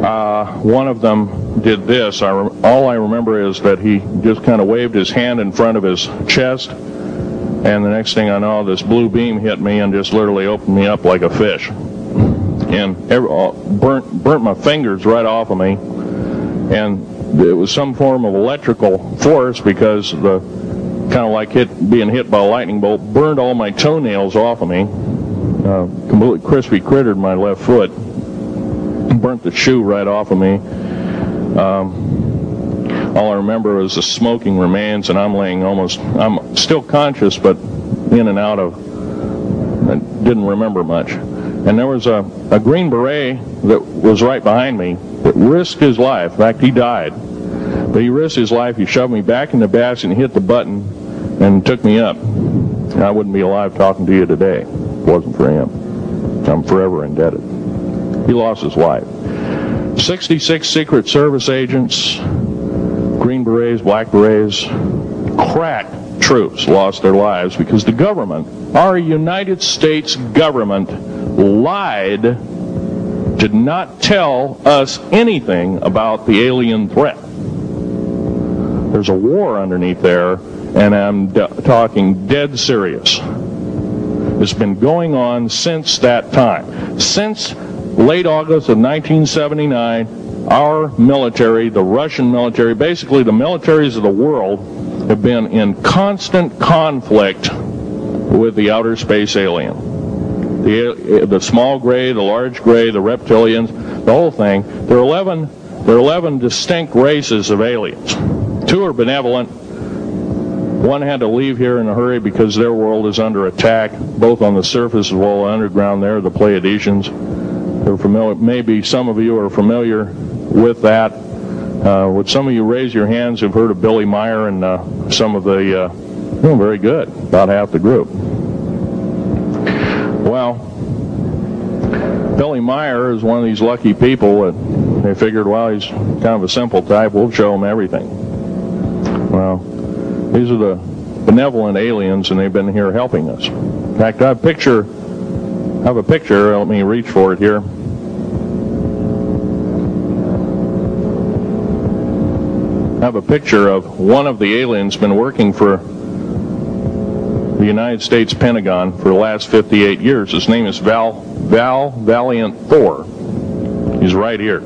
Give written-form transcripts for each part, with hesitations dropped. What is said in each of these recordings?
One of them did this. All I remember is that he just kind of waved his hand in front of his chest, and the next thing I know, this blue beam hit me and just literally opened me up like a fish. And burnt my fingers right off of me. And it was some form of electrical force, because the kind of like being hit by a lightning bolt burned all my toenails off of me. Completely crispy crittered my left foot. Burnt the shoe right off of me. All I remember is the smoking remains, and I'm still conscious, but in and out of, I didn't remember much. And there was a Green Beret that was right behind me that risked his life. In fact, he died. But he risked his life. He shoved me back in the basket and hit the button and took me up. And I wouldn't be alive talking to you today if it wasn't for him. I'm forever indebted. He lost his life. 66 Secret Service agents, Green Berets, Black Berets, crack troops lost their lives because the government, our United States government, lied, did not tell us anything about the alien threat. There's a war underneath there, and I'm talking dead serious. It's been going on since that time. Since late August of 1979, our military, the Russian military, basically the militaries of the world, have been in constant conflict with the outer space alien. The small gray, the large gray, the reptilians, the whole thing. There are 11 distinct races of aliens. 2 are benevolent. One had to leave here in a hurry because their world is under attack, both on the surface as well as underground. They're the Pleiadians. They're familiar. Maybe some of you are familiar with that. Would some of you raise your hands who've heard of Billy Meyer and some of the... very good, about half the group. Well, Billy Meyer is one of these lucky people that they figured, well, he's kind of a simple type, we'll show him everything. Well, these are the benevolent aliens, and they've been here helping us. In fact, I have a picture, let me reach for it here. I have a picture of one of the aliens been working for the United States Pentagon for the last 58 years. His name is Val Valiant Thor. He's right here.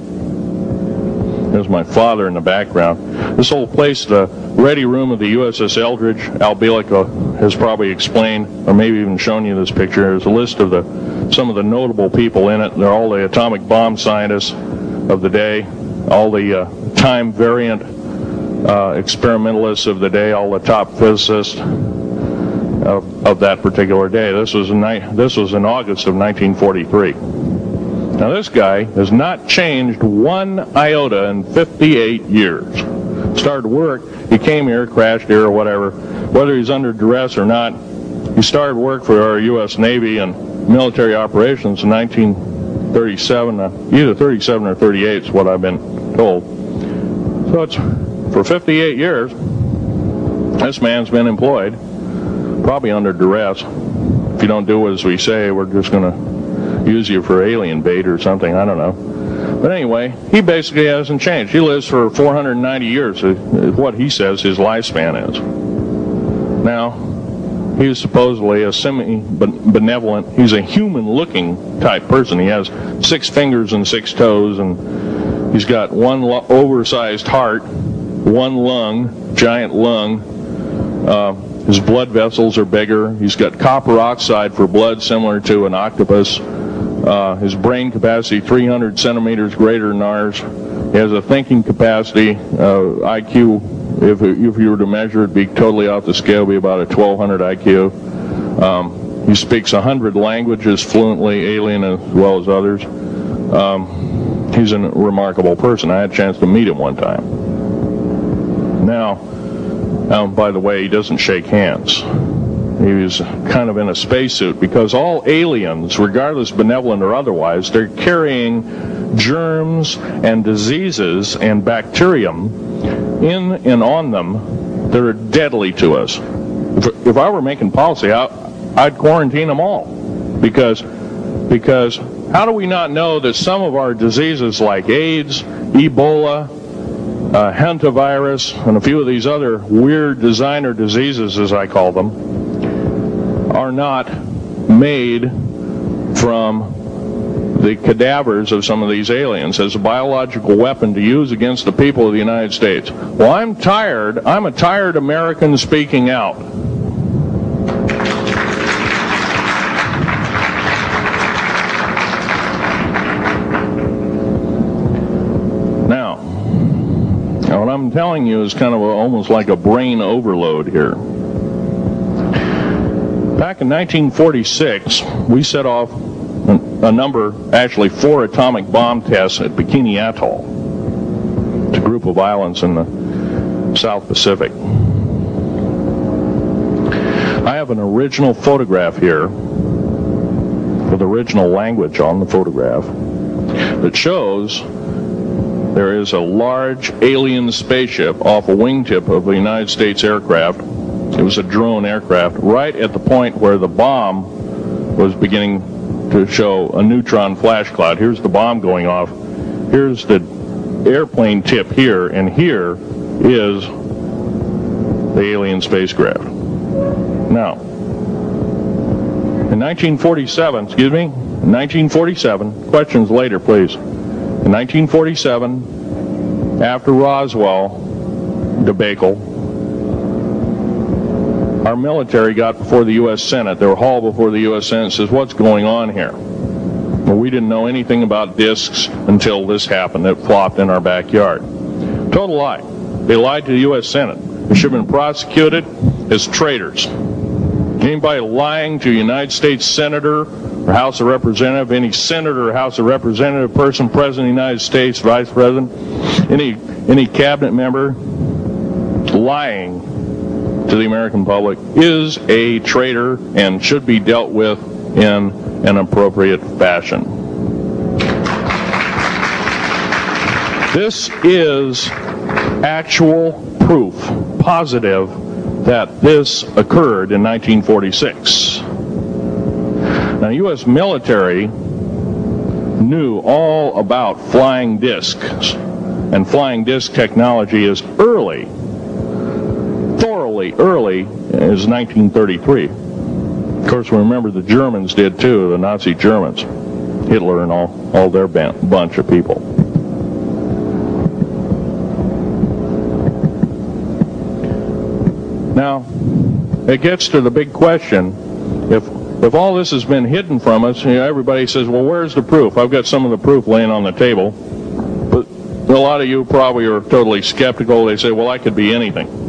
There's my father in the background. This whole place, the ready room of the USS Eldridge, Al Bielek has probably explained, or maybe even shown you this picture. There's a list of some of the notable people in it. They're all the atomic bomb scientists of the day, all the time variant experimentalists of the day, all the top physicists of that particular day. This was in August of 1943. Now this guy has not changed one iota in 58 years. Started work, he came here, crashed here or whatever, whether he's under duress or not. He started work for our U.S. Navy and military operations in 1937, either 37 or 38 is what I've been told. So it's for 58 years, this man's been employed, probably under duress. If you don't do as we say, we're just going to use you for alien bait or something, I don't know. But anyway, he basically hasn't changed. He lives for 490 years, is what he says his lifespan is. Now, he's supposedly a semi-benevolent, he's a human-looking type person. He has 6 fingers and 6 toes, and he's got one oversized heart, one lung, giant lung. His blood vessels are bigger. He's got copper oxide for blood, similar to an octopus. His brain capacity 300 centimeters greater than ours. He has a thinking capacity, IQ, if you were to measure it, be totally off the scale, be about a 1200 IQ. He speaks 100 languages fluently, alien as well as others. He's a remarkable person. I had a chance to meet him one time. Now, by the way, he doesn't shake hands. He was kind of in a spacesuit because all aliens, regardless benevolent or otherwise, they're carrying germs and diseases and bacterium in and on them that are deadly to us. If I were making policy, I'd quarantine them all because how do we not know that some of our diseases like AIDS, Ebola, hantavirus, and a few of these other weird designer diseases, as I call them, are not made from the cadavers of some of these aliens as a biological weapon to use against the people of the United States? Well, I'm tired. I'm a tired American speaking out. Now, what I'm telling you is kind of almost like a brain overload here. Back in 1946, we set off a number, actually 4 atomic bomb tests at Bikini Atoll. It's a group of islands in the South Pacific. I have an original photograph here with original language on the photograph that shows there is a large alien spaceship off a wingtip of a United States aircraft. It was a drone aircraft right at the point where the bomb was beginning to show a neutron flash cloud. Here's the bomb going off. Here's the airplane tip here, and here is the alien spacecraft. Now, in 1947, questions later, please. In 1947, after Roswell debacle, our military got before the U.S. Senate. They were hauled before the U.S. Senate and says, what's going on here? Well, we didn't know anything about discs until this happened. It flopped in our backyard. Total lie. They lied to the U.S. Senate. They should have been prosecuted as traitors. Anybody lying to a United States Senator or House of Representative, any Senator or House of Representative person, President of the United States, Vice President, any cabinet member lying to the American public is a traitor and should be dealt with in an appropriate fashion. This is actual proof, positive, that this occurred in 1946. Now, U.S. military knew all about flying discs, and flying disc technology is thoroughly early as 1933. Of course, we remember the Germans did too, the Nazi Germans, Hitler and all their bunch of people. Now, it gets to the big question. If all this has been hidden from us, everybody says, well, where's the proof? I've got some of the proof laying on the table. But a lot of you probably are totally skeptical. They say, well, I could be anything.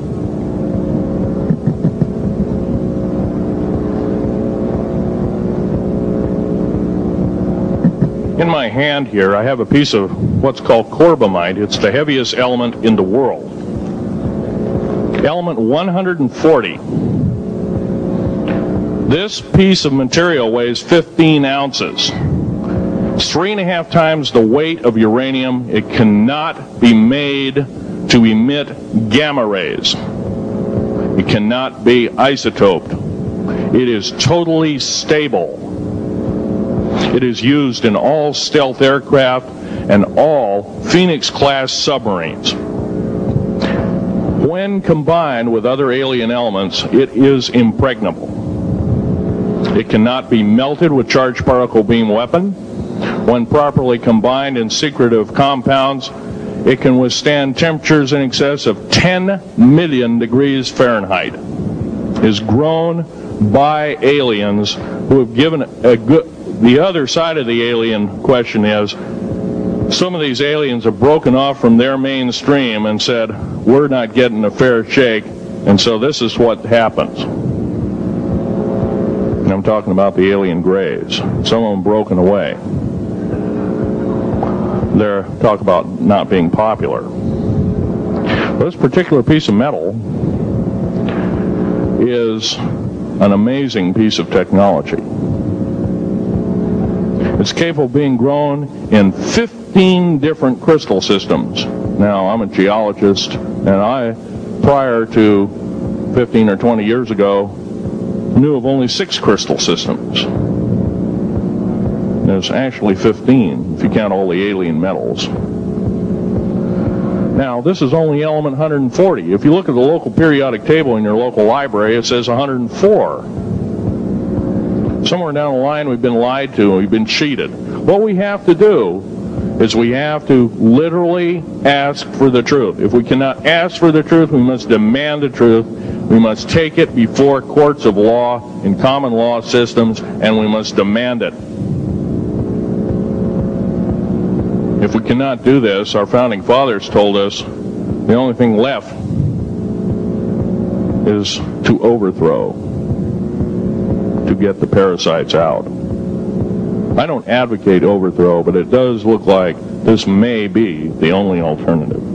In my hand here, I have a piece of what's called corbamide. It's the heaviest element in the world. Element 140. This piece of material weighs 15 ounces. It's 3.5 times the weight of uranium. It cannot be made to emit gamma rays. It cannot be isotoped. It is totally stable. It is used in all stealth aircraft and all Phoenix-class submarines. When combined with other alien elements, it is impregnable. It cannot be melted with charged particle beam weapon. When properly combined in secretive compounds, it can withstand temperatures in excess of 10 million degrees Fahrenheit. It is grown by aliens who have given a good... The other side of the alien question is, some of these aliens have broken off from their mainstream and said, we're not getting a fair shake, and so this is what happens. And I'm talking about the alien grays. Some of them broken away. They're talk about not being popular. This particular piece of metal is an amazing piece of technology. It's capable of being grown in 15 different crystal systems. Now, I'm a geologist, and I, prior to 15 or 20 years ago, knew of only 6 crystal systems. There's actually 15 if you count all the alien metals. Now, this is only element 140. If you look at the local periodic table in your local library, it says 104. Somewhere down the line, we've been lied to, we've been cheated. What we have to do is we have to literally ask for the truth. If we cannot ask for the truth, we must demand the truth. We must take it before courts of law and common law systems, and we must demand it. If we cannot do this, our founding fathers told us the only thing left is to overthrow, to get the parasites out. I don't advocate overthrow, but it does look like this may be the only alternative.